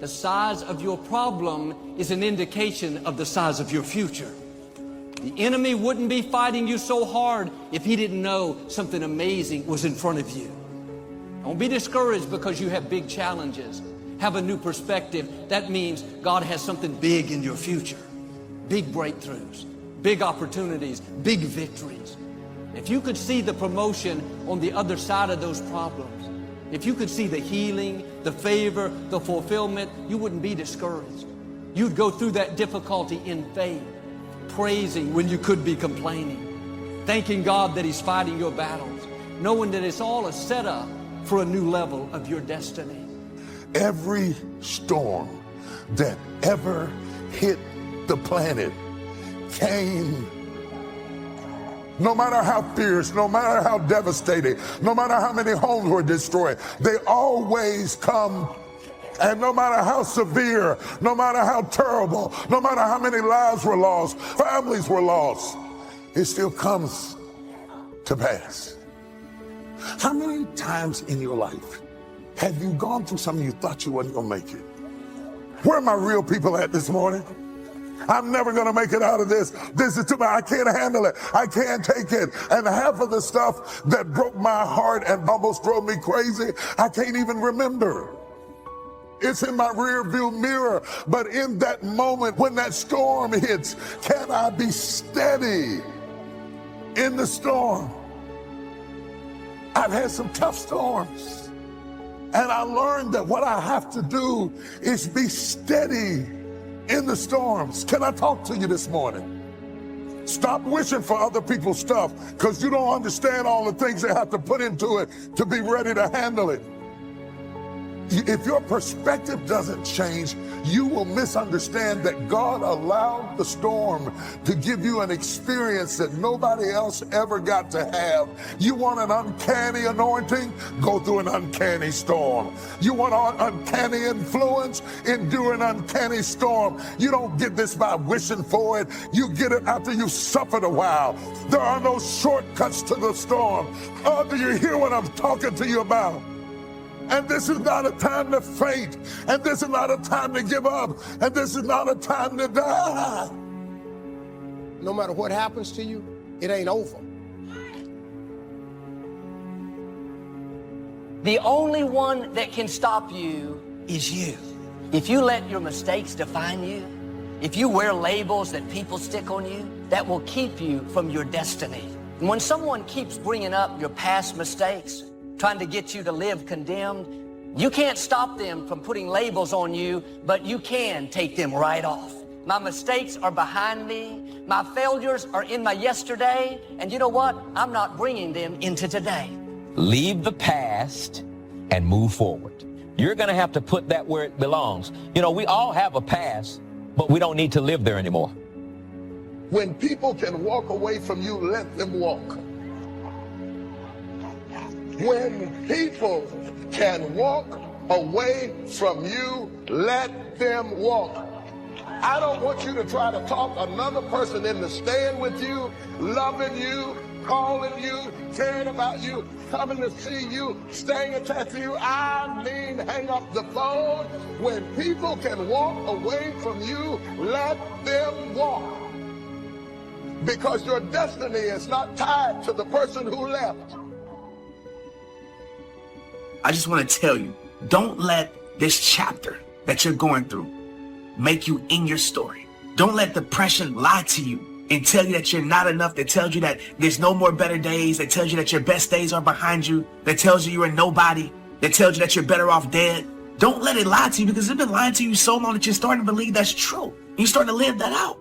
the size of your problem is an indication of the size of your future. The enemy wouldn't be fighting you so hard if he didn't know something amazing was in front of you. Don't be discouraged because you have big challenges. Have a new perspective. That means God has something big in your future. Big breakthroughs, big opportunities, big victories. If you could see the promotion on the other side of those problems, if you could see the healing, the favor, the fulfillment, you wouldn't be discouraged. You'd go through that difficulty in faith, praising when you could be complaining, thanking God that He's fighting your battles, knowing that it's all a setup for a new level of your destiny. Every storm that ever hit the planet came, no matter how fierce, no matter how devastating, no matter how many homes were destroyed, they always come. And no matter how severe, no matter how terrible, no matter how many lives were lost, families were lost, it still comes to pass. How many times in your life have you gone through something you thought you wasn't going to make it? Where are my real people at this morning? I'm never going to make it out of this. This is too much. I can't handle it. I can't take it. And half of the stuff that broke my heart and almost drove me crazy, I can't even remember. It's in my rear view mirror. But in that moment when that storm hits, can I be steady in the storm? I've had some tough storms. And I learned that what I have to do is be steady in the storms. Can I talk to you this morning? Stop wishing for other people's stuff because you don't understand all the things they have to put into it to be ready to handle it. If your perspective doesn't change, you will misunderstand that God allowed the storm to give you an experience that nobody else ever got to have. You want an uncanny anointing? Go through an uncanny storm. You want an uncanny influence? Endure an uncanny storm. You don't get this by wishing for it. You get it after you've suffered a while. There are no shortcuts to the storm. Do you hear what I'm talking to you about? And this is not a time to faint. And this is not a time to give up. And this is not a time to die. No matter what happens to you, it ain't over. The only one that can stop you is you. If you let your mistakes define you, if you wear labels that people stick on you, that will keep you from your destiny. And when someone keeps bringing up your past mistakes, trying to get you to live condemned, you can't stop them from putting labels on you, but you can take them right off. My mistakes are behind me. My failures are in my yesterday. And you know what? I'm not bringing them into today. Leave the past and move forward. You're going to have to put that where it belongs. You know, we all have a past, but we don't need to live there anymore. When people can walk away from you, let them walk. When people can walk away from you, let them walk. I don't want you to try to talk another person into staying with you, loving you, calling you, caring about you, coming to see you, staying attached to you. I mean, hang up the phone. When people can walk away from you, let them walk. Because your destiny is not tied to the person who left. I just want to tell you, don't let this chapter that you're going through make you in your story. Don't let depression lie to you and tell you that you're not enough, that tells you that there's no more better days, that tells you that your best days are behind you, that tells you you're a nobody, that tells you that you're better off dead. Don't let it lie to you, because it's been lying to you so long that you're starting to believe that's true. You're starting to live that out.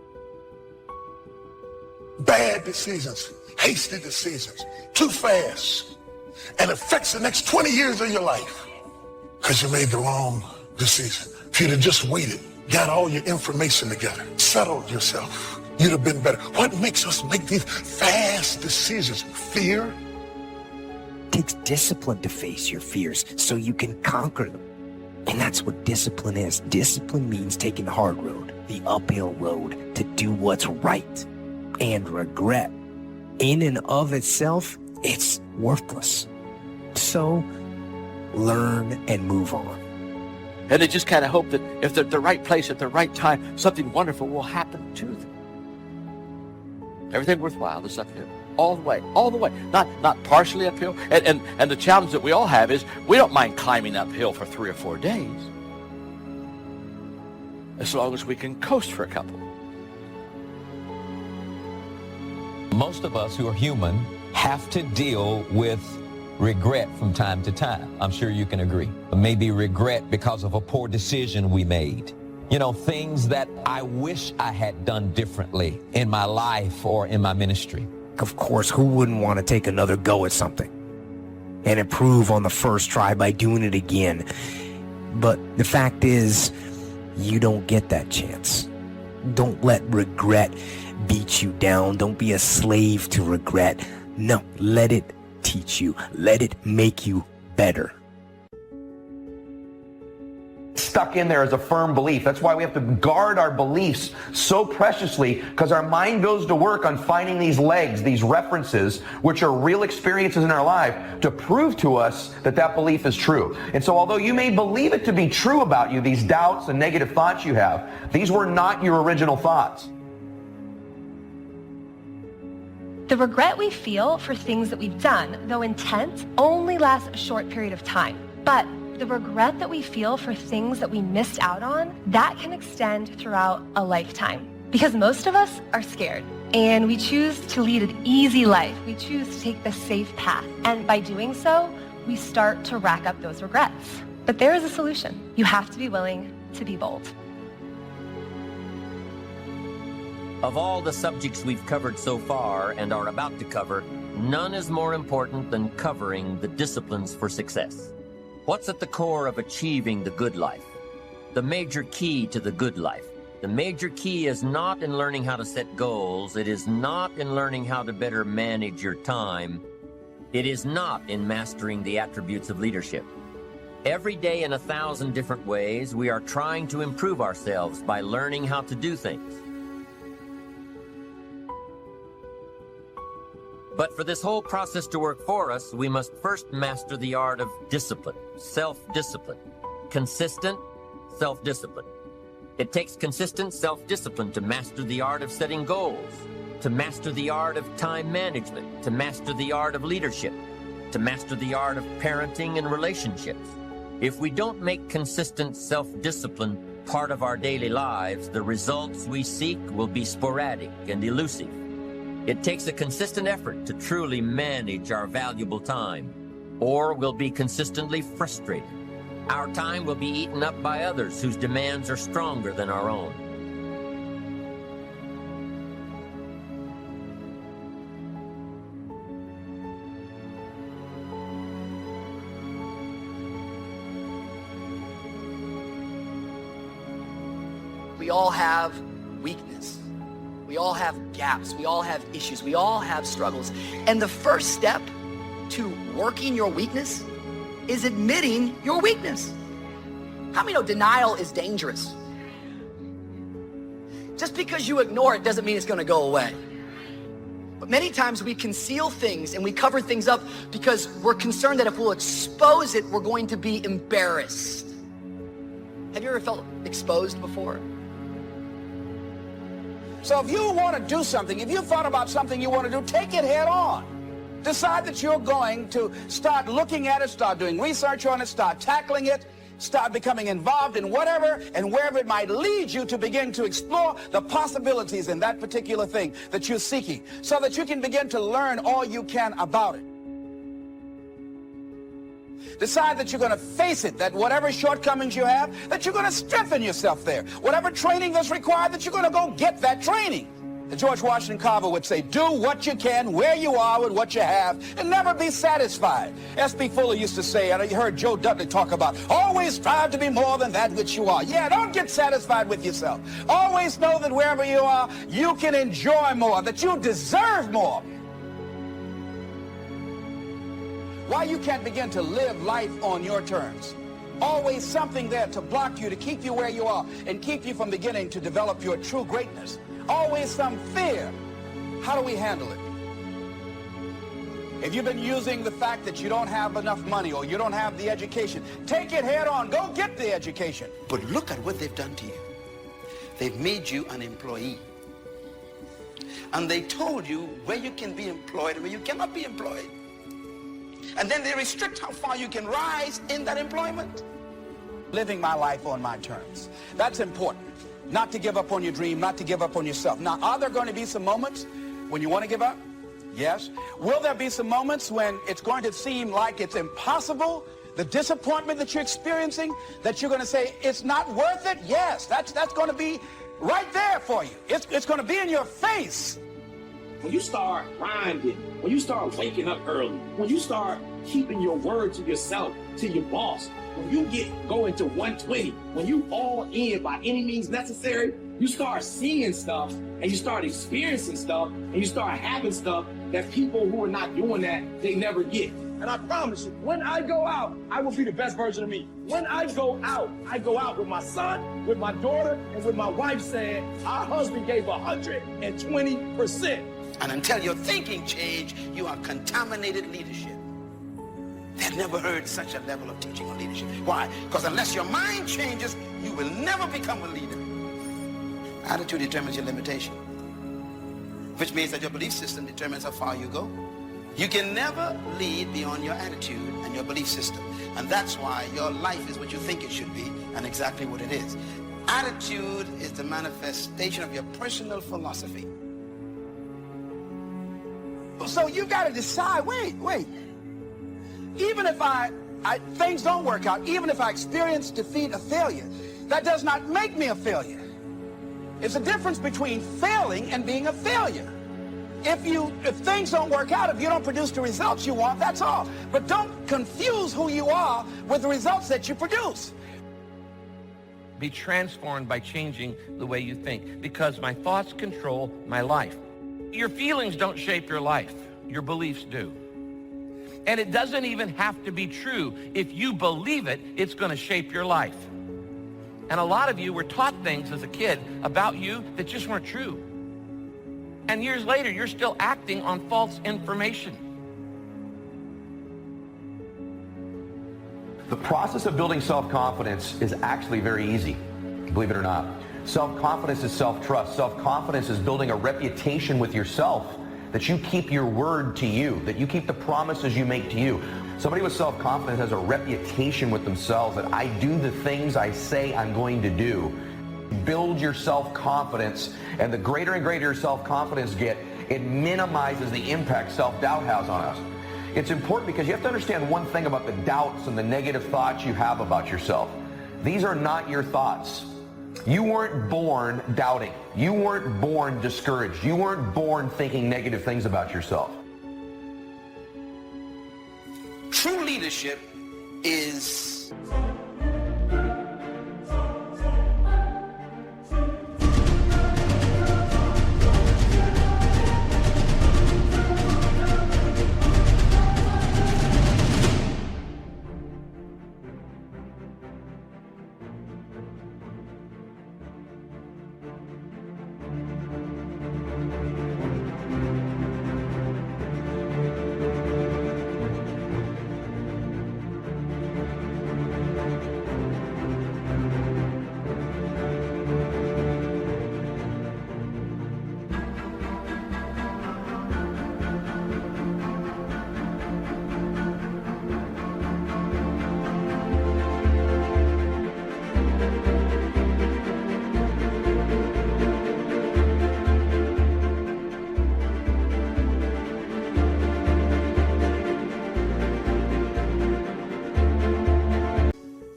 Bad decisions, hasty decisions, too fast. And affects the next 20 years of your life because you made the wrong decision. If you'd have just waited, got all your information together, settled yourself, you'd have been better. What makes us make these fast decisions? Fear? It takes discipline to face your fears so you can conquer them. And that's what discipline is. Discipline means taking the hard road, the uphill road, to do what's right. And regret, in and of itself, it's worthless. So, learn and move on. And they just kind of hope that if they're at the right place at the right time, something wonderful will happen to them. Everything worthwhile is uphill. All the way, not partially uphill. And the challenge that we all have is we don't mind climbing uphill for 3 or 4 days, as long as we can coast for a couple. Most of us who are human have to deal with regret from time to time. I'm sure you can agree. Maybe regret because of a poor decision we made. You know, things that I wish I had done differently in my life or in my ministry. Of course, who wouldn't want to take another go at something and improve on the first try by doing it again? But the fact is, you don't get that chance. Don't let regret beat you down. Don't be a slave to regret. No, let it teach you. Let it make you better. Stuck in there as a firm belief. That's why we have to guard our beliefs so preciously, because our mind goes to work on finding these legs, these references, which are real experiences in our life, to prove to us that that belief is true. And so although you may believe it to be true about you, these doubts and negative thoughts you have, these were not your original thoughts. The regret we feel for things that we've done, though intense, only lasts a short period of time. But the regret that we feel for things that we missed out on, that can extend throughout a lifetime. Because most of us are scared, and we choose to lead an easy life. We choose to take the safe path. And by doing so, we start to rack up those regrets. But there is a solution. You have to be willing to be bold. Of all the subjects we've covered so far and are about to cover, none is more important than covering the disciplines for success. What's at the core of achieving the good life? The major key to the good life. The major key is not in learning how to set goals. It is not in learning how to better manage your time. It is not in mastering the attributes of leadership. Every day in 1,000 different ways, we are trying to improve ourselves by learning how to do things. But for this whole process to work for us, we must first master the art of discipline, self-discipline, consistent self-discipline. It takes consistent self-discipline to master the art of setting goals, to master the art of time management, to master the art of leadership, to master the art of parenting and relationships. If we don't make consistent self-discipline part of our daily lives, the results we seek will be sporadic and elusive. It takes a consistent effort to truly manage our valuable time, or we'll be consistently frustrated. Our time will be eaten up by others whose demands are stronger than our own. We all have weakness. We all have gaps. We all have issues. We all have struggles. And the first step to working your weakness is admitting your weakness. How many know denial is dangerous? Just because you ignore it doesn't mean it's going to go away. But many times we conceal things and we cover things up because we're concerned that if we'll expose it, we're going to be embarrassed. Have you ever felt exposed before? So if you want to do something, if you've thought about something you want to do, take it head on. Decide that you're going to start looking at it, start doing research on it, start tackling it, start becoming involved in whatever and wherever it might lead you to begin to explore the possibilities in that particular thing that you're seeking so that you can begin to learn all you can about it. Decide that you're going to face it, that whatever shortcomings you have, that you're going to strengthen yourself there. Whatever training that's required, that you're going to go get that training. And George Washington Carver would say, do what you can, where you are with what you have, and never be satisfied. S.B. Fuller used to say, and you heard Joe Dudley talk about, always strive to be more than that which you are. Yeah, don't get satisfied with yourself. Always know that wherever you are, you can enjoy more, that you deserve more. Why you can't begin to live life on your terms. Always something there to block you, to keep you where you are, and keep you from beginning to develop your true greatness. Always some fear. How do we handle it? If you've been using the fact that you don't have enough money or you don't have the education, take it head on. Go get the education. But look at what they've done to you. They've made you an employee. And they told you where you can be employed and where you cannot be employed. And then they restrict how far you can rise in that employment. Living my life on my terms. That's important. Not to give up on your dream, not to give up on yourself. Now, are there going to be some moments when you want to give up? Yes. Will there be some moments when it's going to seem like it's impossible? The disappointment that you're experiencing, that you're going to say, it's not worth it? Yes, that's going to be right there for you. It's going to be in your face. When you start grinding, when you start waking up early, when you start keeping your word to yourself, to your boss, when you go into 120, when you all in by any means necessary, you start seeing stuff and you start experiencing stuff and you start having stuff that people who are not doing that, they never get. And I promise you, when I go out, I will be the best version of me. When I go out with my son, with my daughter, and with my wife saying, our husband gave 120%. And until your thinking change, you are contaminated leadership. They've never heard such a level of teaching on leadership. Why? Because unless your mind changes, you will never become a leader. Attitude determines your limitation, which means that your belief system determines how far you go. You can never lead beyond your attitude and your belief system. And that's why your life is what you think it should be and exactly what it is. Attitude is the manifestation of your personal philosophy. So you got to decide, wait. Even if things don't work out, even if I experience defeat, a failure, that does not make me a failure. It's a difference between failing and being a failure. If things don't work out, if you don't produce the results you want, that's all. But don't confuse who you are with the results that you produce. Be transformed by changing the way you think, because my thoughts control my life. Your feelings don't shape your life. Your beliefs do. And it doesn't even have to be true. If you believe it, it's going to shape your life. And a lot of you were taught things as a kid about you that just weren't true. And years later, you're still acting on false information. The process of building self-confidence is actually very easy, believe it or not. Self-confidence is self-trust. Self-confidence is building a reputation with yourself that you keep your word to you, that you keep the promises you make to you. Somebody with self-confidence has a reputation with themselves that I do the things I say I'm going to do. Build your self-confidence, and the greater and greater your self-confidence get, it minimizes the impact self-doubt has on us. It's important because you have to understand one thing about the doubts and the negative thoughts you have about yourself. These are not your thoughts. You weren't born doubting. You weren't born discouraged. You weren't born thinking negative things about yourself. True leadership is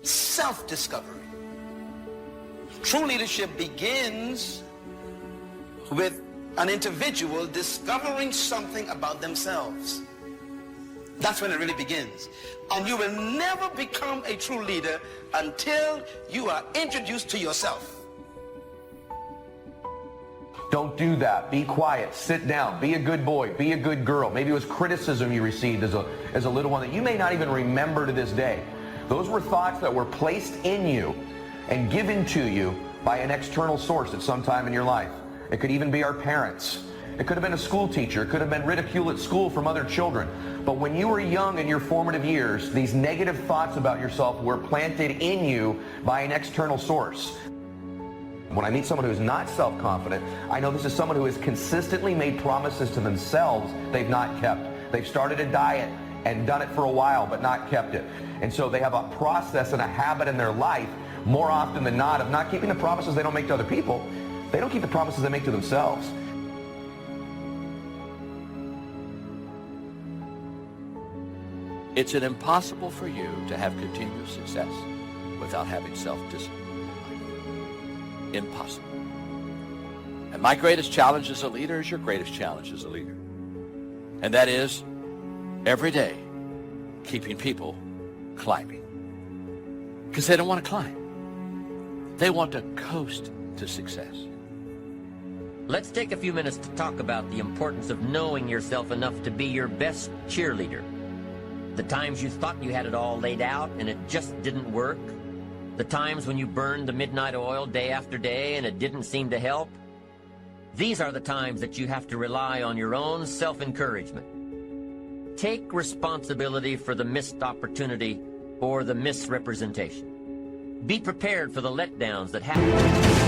self-discovery. True leadership begins with an individual discovering something about themselves. That's when it really begins. And you will never become a true leader until you are introduced to yourself. Don't do that. Be quiet. Sit down. Be a good boy. Be a good girl. Maybe it was criticism you received as a little one that you may not even remember to this day. Those were thoughts that were placed in you and given to you by an external source at some time in your life. It could even be our parents. It could have been a school teacher. It could have been ridicule at school from other children. But when you were young in your formative years, these negative thoughts about yourself were planted in you by an external source. When I meet someone who's not self-confident, I know this is someone who has consistently made promises to themselves they've not kept. They've started a diet and done it for a while but not kept it. And so they have a process and a habit in their life more often than not of not keeping the promises they don't make to other people. They don't keep the promises they make to themselves. It's impossible for you to have continuous success without having self-discipline. Impossible. And my greatest challenge as a leader is your greatest challenge as a leader. And that is, every day, keeping people climbing. Because they don't want to climb. They want to coast to success. Let's take a few minutes to talk about the importance of knowing yourself enough to be your best cheerleader. The times you thought you had it all laid out and it just didn't work. The times when you burned the midnight oil day after day and it didn't seem to help. These are the times that you have to rely on your own self-encouragement. Take responsibility for the missed opportunity or the misrepresentation. Be prepared for the letdowns that happen.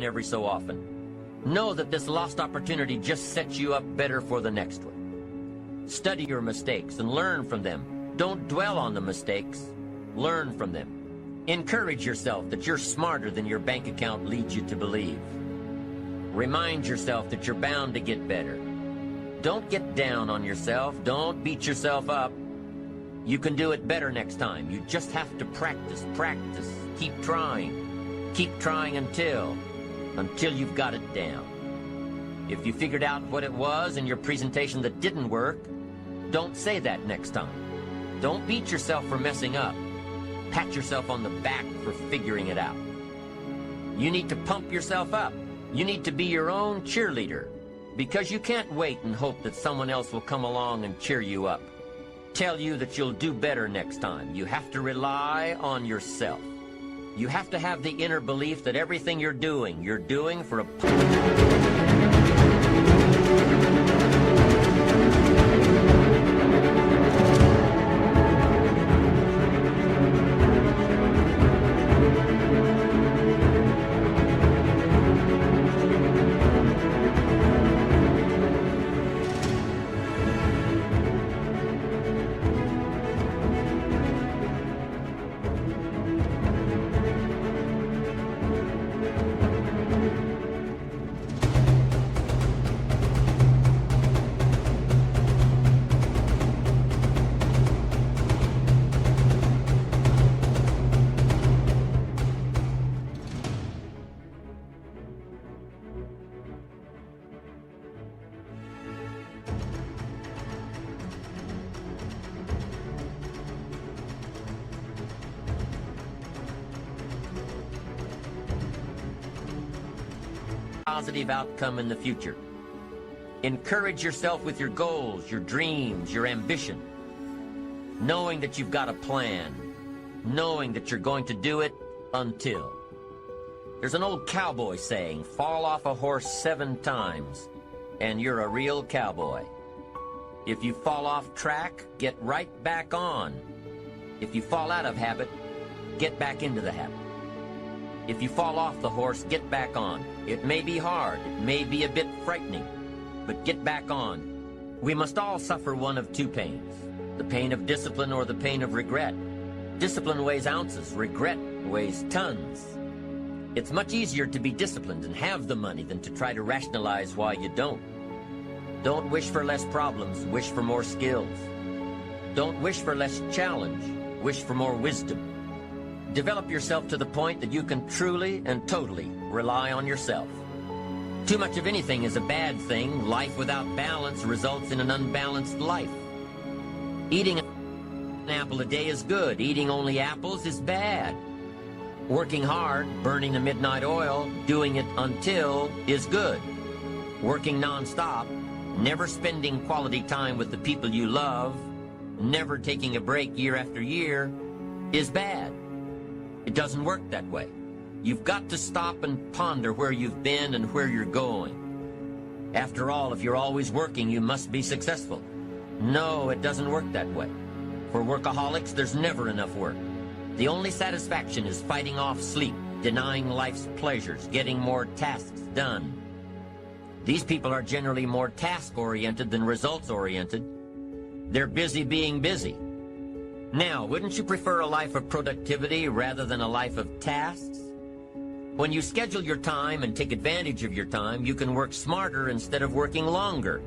Every so often. Know that this lost opportunity just sets you up better for the next one. Study your mistakes and learn from them. Don't dwell on the mistakes. Learn from them. Encourage yourself that you're smarter than your bank account leads you to believe. Remind yourself that you're bound to get better. Don't get down on yourself. Don't beat yourself up. You can do it better next time. You just have to practice, practice. Keep trying. Keep trying until you've got it down. If you figured out what it was in your presentation that didn't work, don't say that next time. Don't beat yourself for messing up. Pat yourself on the back for figuring it out. You need to pump yourself up. You need to be your own cheerleader, because you can't wait and hope that someone else will come along and cheer you up. Tell you that you'll do better next time. You have to rely on yourself. You have to have the inner belief that everything you're doing for a... positive outcome in the future. Encourage yourself with your goals, your dreams, your ambition. Knowing that you've got a plan. Knowing that you're going to do it until. There's an old cowboy saying, fall off a horse 7 times, and you're a real cowboy. If you fall off track, get right back on. If you fall out of habit, get back into the habit. If you fall off the horse, get back on. It may be hard, it may be a bit frightening, but get back on. We must all suffer one of two pains, the pain of discipline or the pain of regret. Discipline weighs ounces, regret weighs tons. It's much easier to be disciplined and have the money than to try to rationalize why you don't. Don't wish for less problems, wish for more skills. Don't wish for less challenge, wish for more wisdom. Develop yourself to the point that you can truly and totally rely on yourself. Too much of anything is a bad thing. Life without balance results in an unbalanced life. Eating an apple a day is good. Eating only apples is bad. Working hard, burning the midnight oil, doing it until is good. Working nonstop, never spending quality time with the people you love, never taking a break year after year is bad. It doesn't work that way. You've got to stop and ponder where you've been and where you're going. After all, if you're always working, you must be successful. No, it doesn't work that way. For workaholics, there's never enough work. The only satisfaction is fighting off sleep, denying life's pleasures, getting more tasks done. These people are generally more task-oriented than results-oriented. They're busy being busy. Now, wouldn't you prefer a life of productivity rather than a life of tasks? When you schedule your time and take advantage of your time, you can work smarter instead of working longer.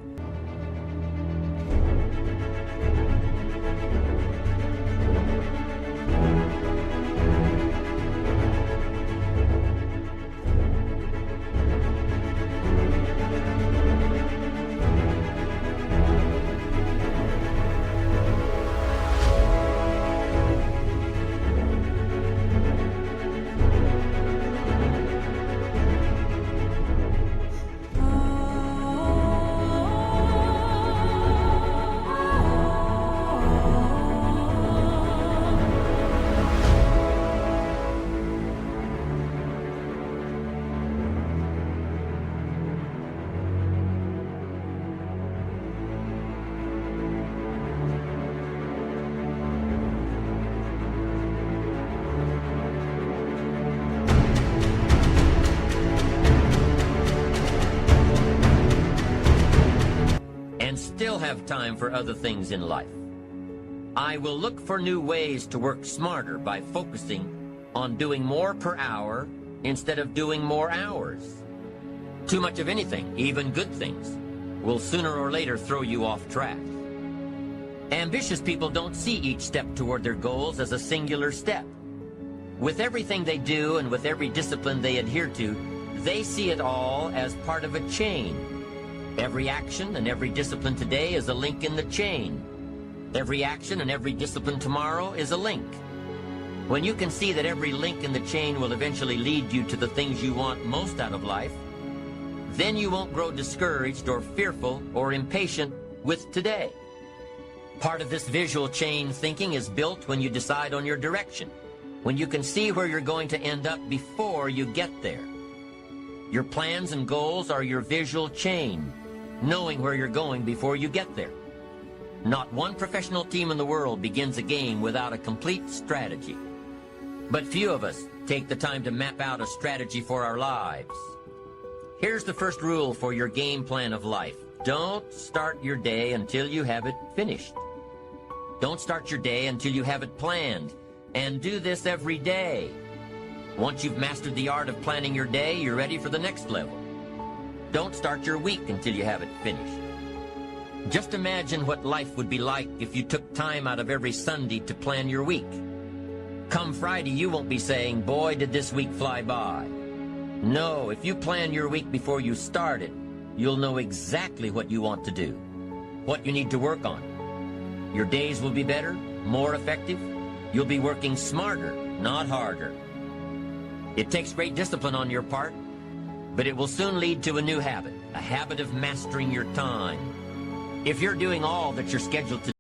Still have time for other things in life. I will look for new ways to work smarter by focusing on doing more per hour instead of doing more hours. Too much of anything, even good things, will sooner or later throw you off track. Ambitious people don't see each step toward their goals as a singular step. With everything they do and with every discipline they adhere to, they see it all as part of a chain. Every action and every discipline today is a link in the chain. Every action and every discipline tomorrow is a link. When you can see that every link in the chain will eventually lead you to the things you want most out of life, then you won't grow discouraged or fearful or impatient with today. Part of this visual chain thinking is built when you decide on your direction, when you can see where you're going to end up before you get there. Your plans and goals are your visual chain, knowing where you're going before you get there. Not one professional team in the world begins a game without a complete strategy. But few of us take the time to map out a strategy for our lives. Here's the first rule for your game plan of life. Don't start your day until you have it finished. Don't start your day until you have it planned. And do this every day. Once you've mastered the art of planning your day, you're ready for the next level. Don't start your week until you have it finished. Just imagine what life would be like if you took time out of every Sunday to plan your week. Come Friday, you won't be saying, boy, did this week fly by. No, if you plan your week before you start it, you'll know exactly what you want to do, what you need to work on. Your days will be better, more effective. You'll be working smarter, not harder. It takes great discipline on your part, but it will soon lead to a new habit, a habit of mastering your time. If you're doing all that you're scheduled to